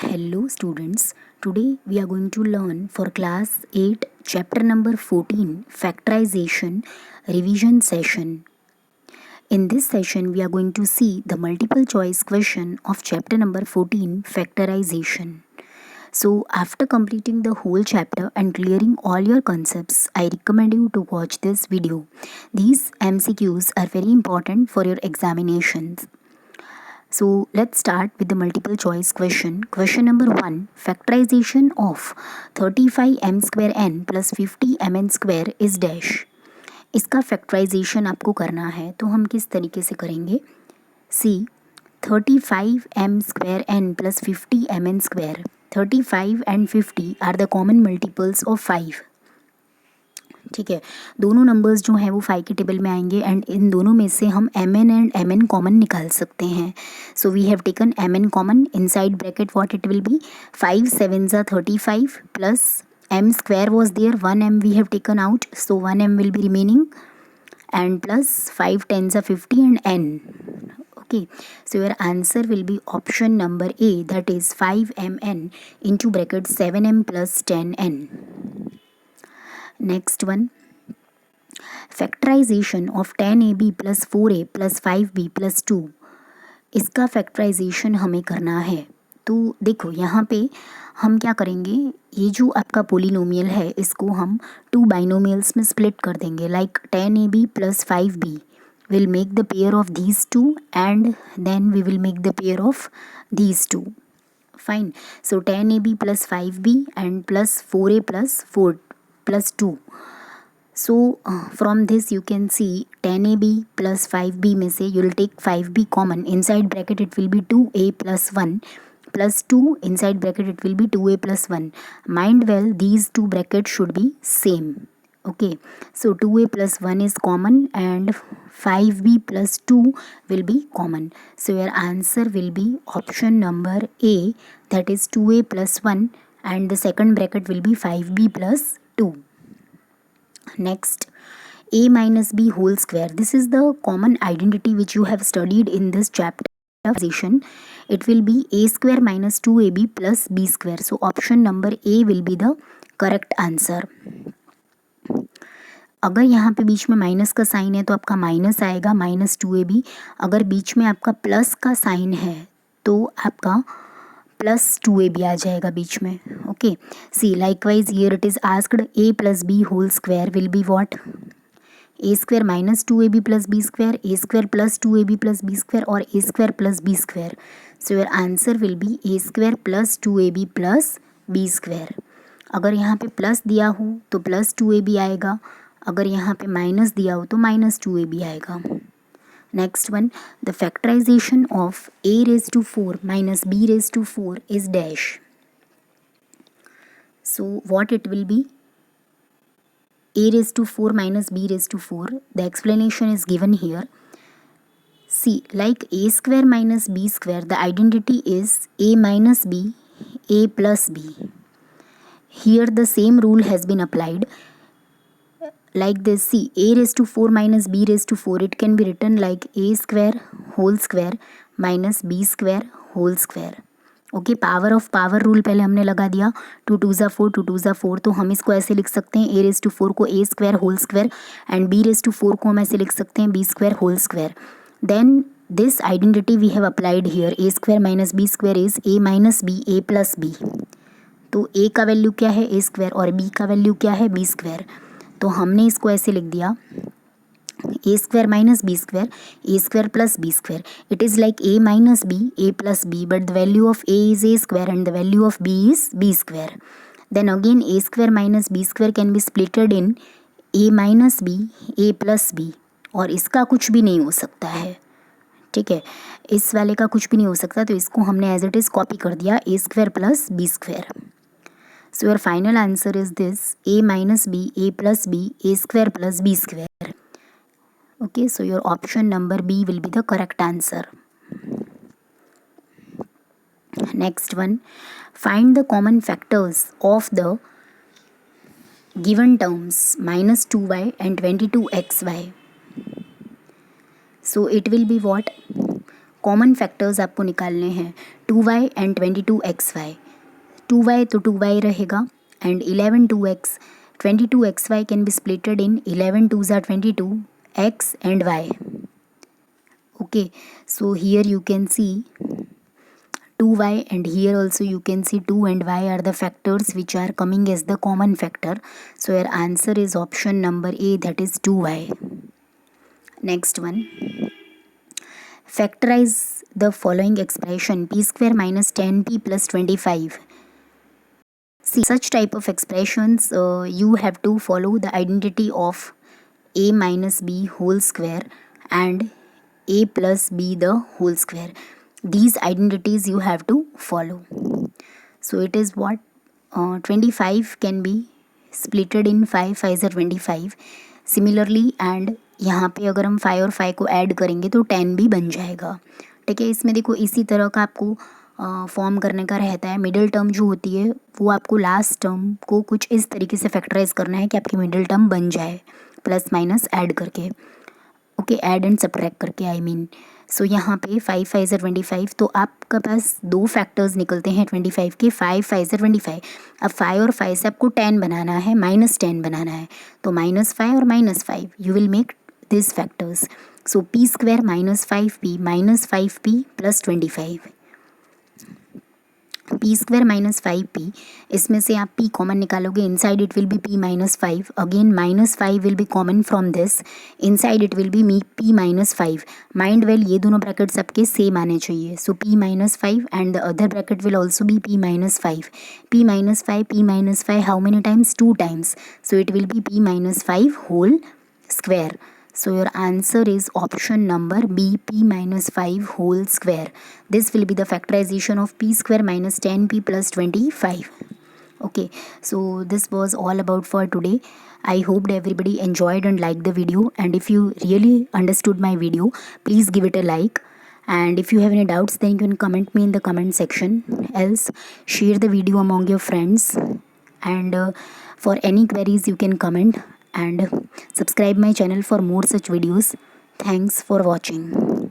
Hello students, today we are going to learn for class 8 chapter number 14 factorization revision session. In this session we are going to see the multiple choice question of chapter number 14 factorization. So after completing the whole chapter and clearing all your concepts, I recommend you to watch this video. These MCQs are very important for your examinations. So let's start with the multiple choice question. Question number 1. Factorization of 35 m square n plus 50 mn square is dash. इसका factorisation आपको करना है तो हम किस तरीके से करेंगे. सी 35 m square n plus 50 mn square. 35 and 50 are the common multiples of 5. ठीक है, दोनों नंबर्स जो हैं वो 5 के टेबल में आएंगे एंड इन दोनों में से हम m n and m n common निकाल सकते हैं. So we have taken m n common. Inside bracket what it will be 5 7 ज़ा 35 plus m square was there, 1 m we have taken out, so 1 m will be remaining and plus 5 10 are 50 and n. Okay, so your answer will be option number A, that is 5mn into bracket 7m plus 10n. Next one, factorisation of 10ab plus 4a plus 5b plus 2. इसका factorisation हमें करना है. तो देखो यहाँ पे हम क्या करेंगे, ये जो आपका पोलिनोमियल है इसको हम 2 बाइनोमियल्स में स्प्लिट कर देंगे. Like 10ab plus 5b will make the pair of these two and then we will make the pair of these two. Fine. So 10ab plus 5b and plus 4a plus 4 plus 2. So from this you can see 10ab plus 5b में से you will take 5b common. Inside bracket it will be 2a plus 1 plus 2. Inside bracket it will be 2a plus 1. Mind well, these two brackets should be same. Okay, so 2a plus 1 is common and 5b plus 2 will be common. So your answer will be option number A, that is 2a plus 1 and the second bracket will be 5b plus 2. Next, a minus b whole square. This is the common identity which you have studied in this chapter. It will be a square minus 2ab plus b square. So option number A will be the correct answer. अगर यहाँ पे बीच में minus का sign है तो आपका minus आएगा minus 2ab. अगर बीच में आपका प्लस का साइन है तो आपका प्लस 2ab आ जाएगा बीच में. Okay, see likewise here it is asked a plus B whole square will be what, A square minus 2ab plus B square, A square plus 2ab plus B square और A square plus B square. So your answer will be A square plus 2ab plus B square. अगर यहाँ पे plus दिया हो तो plus 2ab आएगा, अगर यहाँ पे माइनस दिया हो तो माइनस 2ab आएगा. Next one, the factorization of a raised to 4 minus b raised to 4 is dash. So what it will be, a raised to 4 minus b raised to 4. The explanation is given here. See, like a square minus b square, the identity is a minus b, a plus b. Here the same rule has been applied. Like this, see, a raised to 4 minus b raised to 4, it can be written like a square whole square minus b square whole square. Okay, power of power rule पहले हमने लगा दिया. 2 2 ज़ा 4, 2 2 ज़ा 4. तो हम इसको ऐसे लिख सकते हैं, a raised to 4 को a square whole square and b raised to 4 को हम ऐसे लिख सकते हैं b square whole square. Then this identity we have applied here, a square minus b square is a minus b, a plus b. तो a का value क्या है, a स्क्वायर, और b का वैल्यू क्या है, b स्क्वायर. तो हमने इसको ऐसे लिख दिया, A square minus B square, A square plus B square. It is like A minus B, A plus B, but the value of A is A square and the value of B is B square. Then again A square minus B square can be splitted in A minus B, A plus B, और इसका कुछ भी नहीं हो सकता है. ठीक है, इस वाले का कुछ भी नहीं हो सकता, तो इसको हमने एज इट इज़ कॉपी कर दिया, A square plus B square. So your final answer is this, a minus b, a plus b, a square plus b square. Okay, so your option number B will be the correct answer. Next one, find the common factors of the given terms minus 2y and 22xy. So it will be what? Common factors आपको निकालने हैं 2y and 22xy. 2y तो 2y रहेगा and 11 2x 22xy can be splitted in 11 2s are 22 x and y. Okay, so here you can see 2y and here also you can see 2 and y are the factors which are coming as the common factor. So your answer is option number A, that is 2y. Next one, factorize the following expression p square minus 10p plus 25. See, such type of expressions you have to follow the identity of a minus b whole square and a plus b the whole square. These identities you have to follow. So it is what 25 can be splitted in 5 5 are 25. Similarly and यहाँ पे अगर हम 5 और 5 को add करेंगे तो 10 भी बन जाएगा. ठीक है, इसमें देखो इसी तरह का आपको फॉर्म करने का रहता है. मिडिल टर्म जो होती है वो आपको लास्ट टर्म को कुछ इस तरीके से फैक्टराइज करना है कि आपकी मिडिल टर्म बन जाए प्लस माइनस ऐड करके. ओके, ऐड एंड सब्ट्रैक्ट करके आई मीन. सो यहाँ पे 5 5 are 25, तो आपका पास दो फैक्टर्स निकलते हैं 25 के. 5 5 are 25. अब 5 और 5 से आपको 10 बनाना है, -10 बनाना है. तो -5 और -5 you will make this factors. So p square -5p plus 25. p square -5p, इसमें से आप p कॉमन निकालोगे. Inside it will be p -5. Again -5 will be common from this. Inside it will be p -5. Mind well ये दोनों brackets आपके same आने चाहिए. सो p -5 and the other bracket will also be p -5. p -5 how many times? 2 times. So it will be p -5 whole square. So your answer is option number B, p -5 whole square. This will be the factorization of p square minus 10p plus 25. Okay, so this was all about for today. I hope everybody enjoyed and liked the video, and if you really understood my video, please give it a like. And if you have any doubts, then you can comment me in the comment section. Else share the video among your friends, and for any queries you can comment and subscribe my channel for more such videos. Thanks for watching.